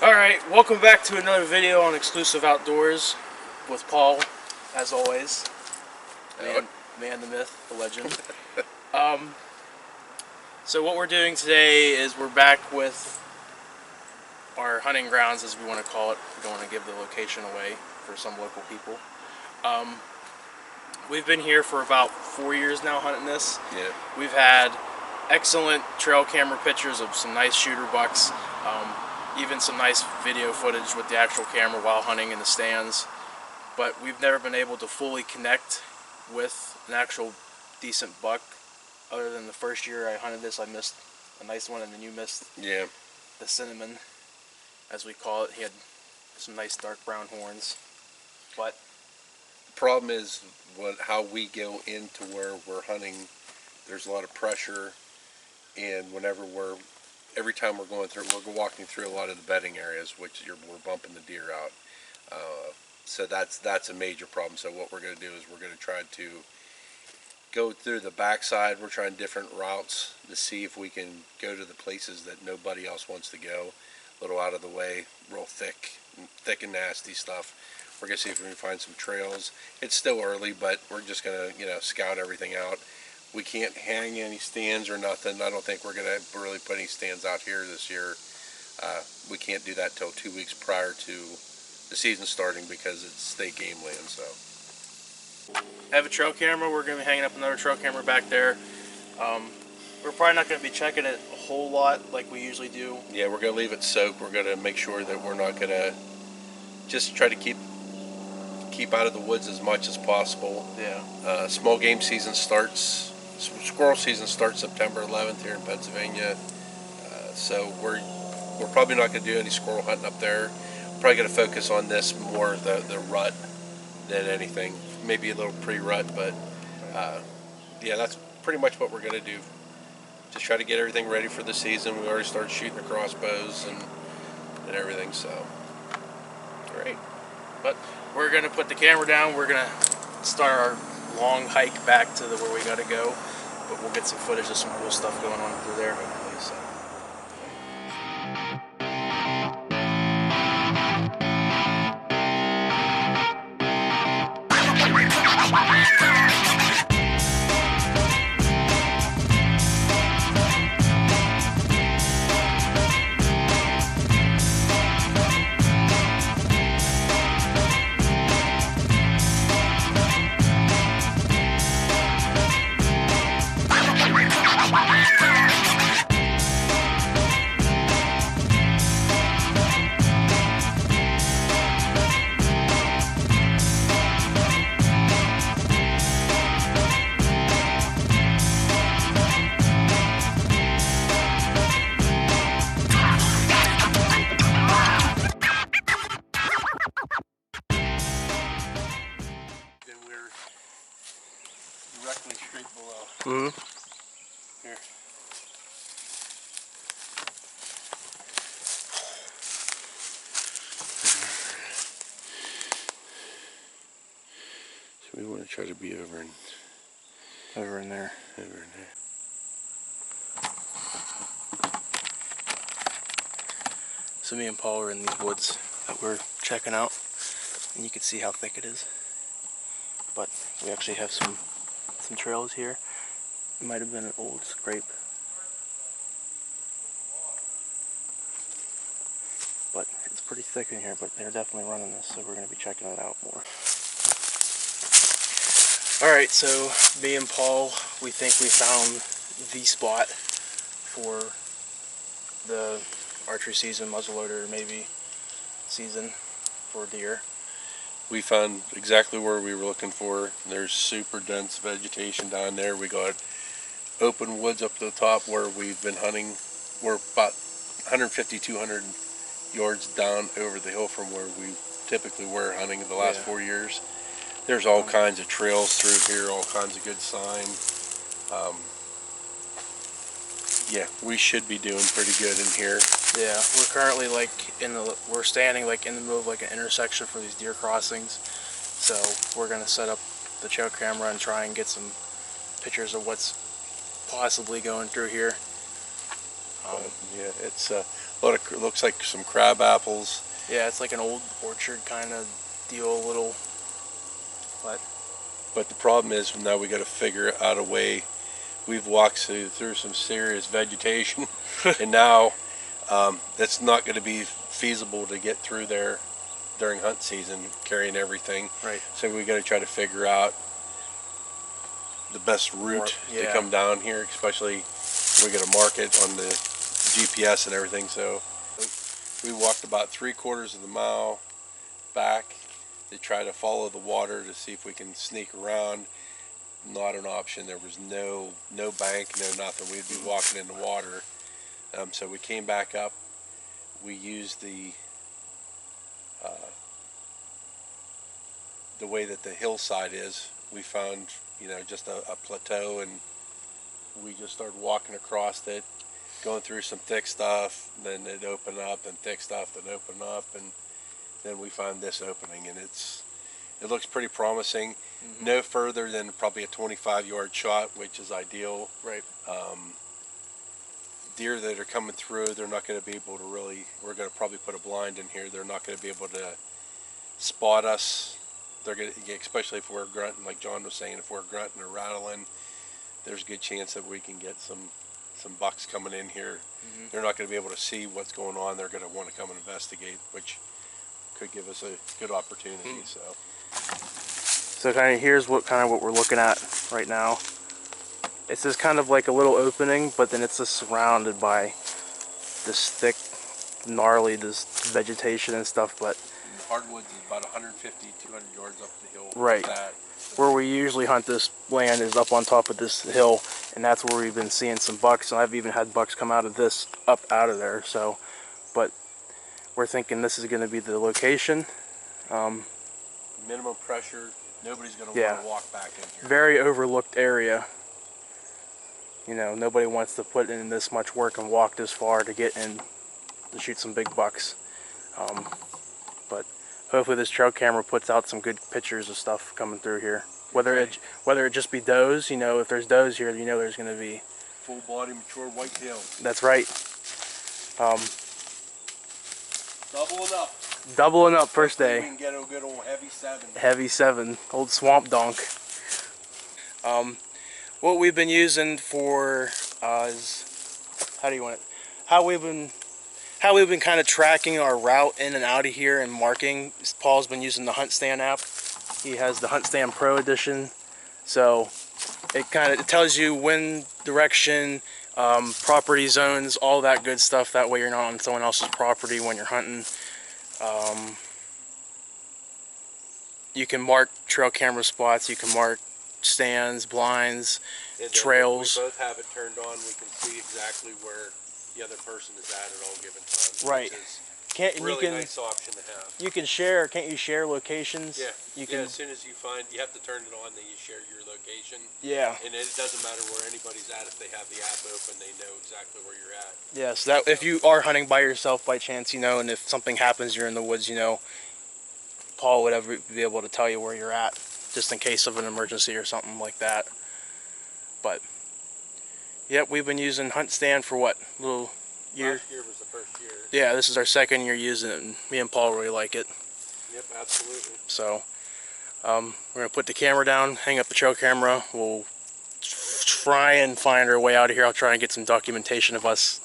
Alright, welcome back to another video on Exclusive Outdoors with Paul, as always. Man, the myth, the legend. So what we're doing today is we're back with our hunting grounds, as we want to call it. We don't want to give the location away for some local people. We've been here for about 4 years now hunting this. Yeah. We've had excellent trail camera pictures of some nice shooter bucks. Even some nice video footage with the actual camera while hunting in the stands, but we've never been able to fully connect with an actual decent buck. Other than the first year I hunted this, I missed a nice one, and then you missed the cinnamon, as we call it. He had some nice dark brown horns, but the problem is how we go into where we're hunting. There's a lot of pressure, and every time we're walking through a lot of the bedding areas, which we're bumping the deer out. So that's a major problem. So what we're going to do is we're going to try to go through the backside. We're trying different routes to see if we can go to the places that nobody else wants to go. A little out of the way, real thick and nasty stuff. We're going to see if we can find some trails. It's still early, but we're just going to scout everything out. We can't hang any stands or nothing. I don't think we're going to really put any stands out here this year. We can't do that till 2 weeks prior to the season starting because it's state game land. So I have a trail camera. We're going to be hanging up another trail camera back there. We're probably not going to be checking it a whole lot like we usually do. Yeah, we're going to leave it soak. We're going to make sure that we're not going to just try to keep out of the woods as much as possible. Yeah. Small game season starts. Squirrel season starts September 11th here in Pennsylvania, so we're probably not going to do any squirrel hunting up there. We're probably going to focus on this more the rut than anything. Maybe a little pre-rut, but yeah, that's pretty much what we're going to do. Just try to get everything ready for the season. We already started shooting the crossbows and everything, so great. But we're going to put the camera down. We're going to start our long hike back to where we got to go. But we'll get some footage of some cool stuff going on through there, hopefully. So. Directly straight below. Here. we want to try to be over in there. So me and Paul are in these woods that we're checking out, and you can see how thick it is. But we actually have some trails here. It might have been an old scrape, but it's pretty thick in here. But they're definitely running this, so we're going to be checking it out more. Alright, so me and Paul, we think we found the spot for the archery season, muzzleloader maybe season for deer. We found exactly where we were looking for. There's super dense vegetation down there. We got open woods up to the top where we've been hunting. We're about 150, 200 yards down over the hill from where we typically were hunting the last 4 years. There's all kinds of trails through here, all kinds of good sign. Yeah, we should be doing pretty good in here. Yeah, we're currently we're standing like in the middle of like an intersection for these deer crossings. So we're gonna set up the trail camera and try and get some pictures of what's possibly going through here. Yeah, it's looks like some crab apples. Yeah, it's like an old orchard kind of deal, a little. But the problem is now we got to figure out a way. We've walked through some serious vegetation, and now it's not going to be feasible to get through there during hunt season carrying everything. Right. So we got to try to figure out the best route to come down here, especially we got to mark it on the GPS and everything. So we walked about 3/4 of the mile back to try to follow the water to see if we can sneak around. Not an option. There was no bank, no nothing. We'd be walking in the water. So we came back up. We used the way that the hillside is. We found, just a plateau, and we just started walking across it, going through some thick stuff. Then it opened up, and thick stuff that opened up, and then we found this opening, and it looks pretty promising. Mm-hmm. No further than probably a 25-yard shot, which is ideal. Right. Deer that are coming through, they're not going to be able to really, we're going to probably put a blind in here, they're not going to be able to spot us. They're going to, especially if we're grunting, like John was saying, if we're grunting or rattling, there's a good chance that we can get some bucks coming in here. Mm-hmm. They're not going to be able to see what's going on. They're going to want to come and investigate, which could give us a good opportunity. So kind of here's what we're looking at right now. It's just kind of like a little opening, but then it's just surrounded by this thick, gnarly, this vegetation and stuff. But the hardwoods is about 150, 200 yards up the hill. Right. Where we usually hunt this land is up on top of this hill, and that's where we've been seeing some bucks. And I've even had bucks come out of this, up out of there. So, but we're thinking this is going to be the location. Minimum pressure. Nobody's going to want to walk back in here. Very overlooked area. Nobody wants to put in this much work and walk this far to get in to shoot some big bucks. But hopefully this trail camera puts out some good pictures of stuff coming through here. Whether it just be does, if there's does here, there's going to be full body mature whitetail. That's right. Doubling up first day. We can get a good old heavy 7. Heavy 7, old swamp donk. What we've been using for is, how we've been kind of tracking our route in and out of here and marking. Paul's been using the HuntStand app. He has the HuntStand Pro edition, so it tells you wind direction, property zones, all that good stuff. That way you're not on someone else's property when you're hunting. You can mark trail camera spots. You can mark stands, blinds, trails. We both have it turned on. We can see exactly where the other person is at all given time. Right. Nice option to have. You can share. Can't you share locations? Yeah. You can. As soon as you have to turn it on, then you share your location. Yeah. And it doesn't matter where anybody's at. If they have the app open, they know exactly where you're at. Yes. That if you are hunting by yourself by chance, and if something happens, you're in the woods, Paul would be able to tell you where you're at, just in case of an emergency or something like that. But yep, we've been using HuntStand for what, little year? Last year was the first year. Yeah, this is our second year using it, and me and Paul really like it. Yep, absolutely. So we're gonna put the camera down, hang up the trail camera. We'll try and find our way out of here. I'll try and get some documentation of us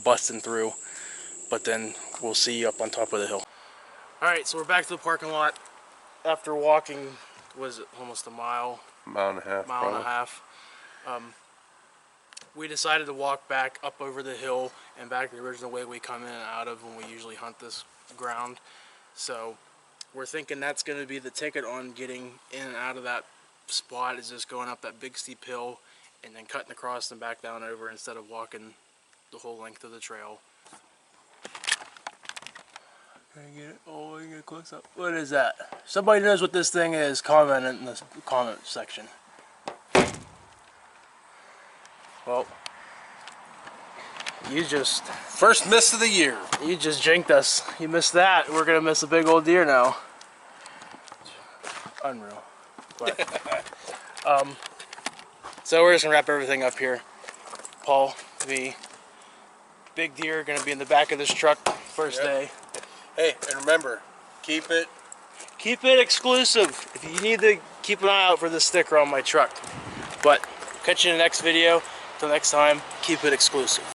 busting through, but then we'll see you up on top of the hill. All right, so we're back to the parking lot after walking. Was it almost a mile? Mile and a half. Mile and a half. We decided to walk back up over the hill and back the original way we come in and out of when we usually hunt this ground. So we're thinking that's going to be the ticket on getting in and out of that spot, is just going up that big steep hill and then cutting across and back down over instead of walking the whole length of the trail. Can I get it? Oh, I can get a close up. What is that? Somebody knows what this thing is, comment in the comment section. Well, you just... First miss of the year. You just jinked us. You missed that. We're going to miss a big old deer now. Unreal. But, so we're just going to wrap everything up here. Paul, V, big deer going to be in the back of this truck first day. Hey, and remember, keep it exclusive. If you need to keep an eye out for this sticker on my truck. But catch you in the next video. Till next time, keep it exclusive.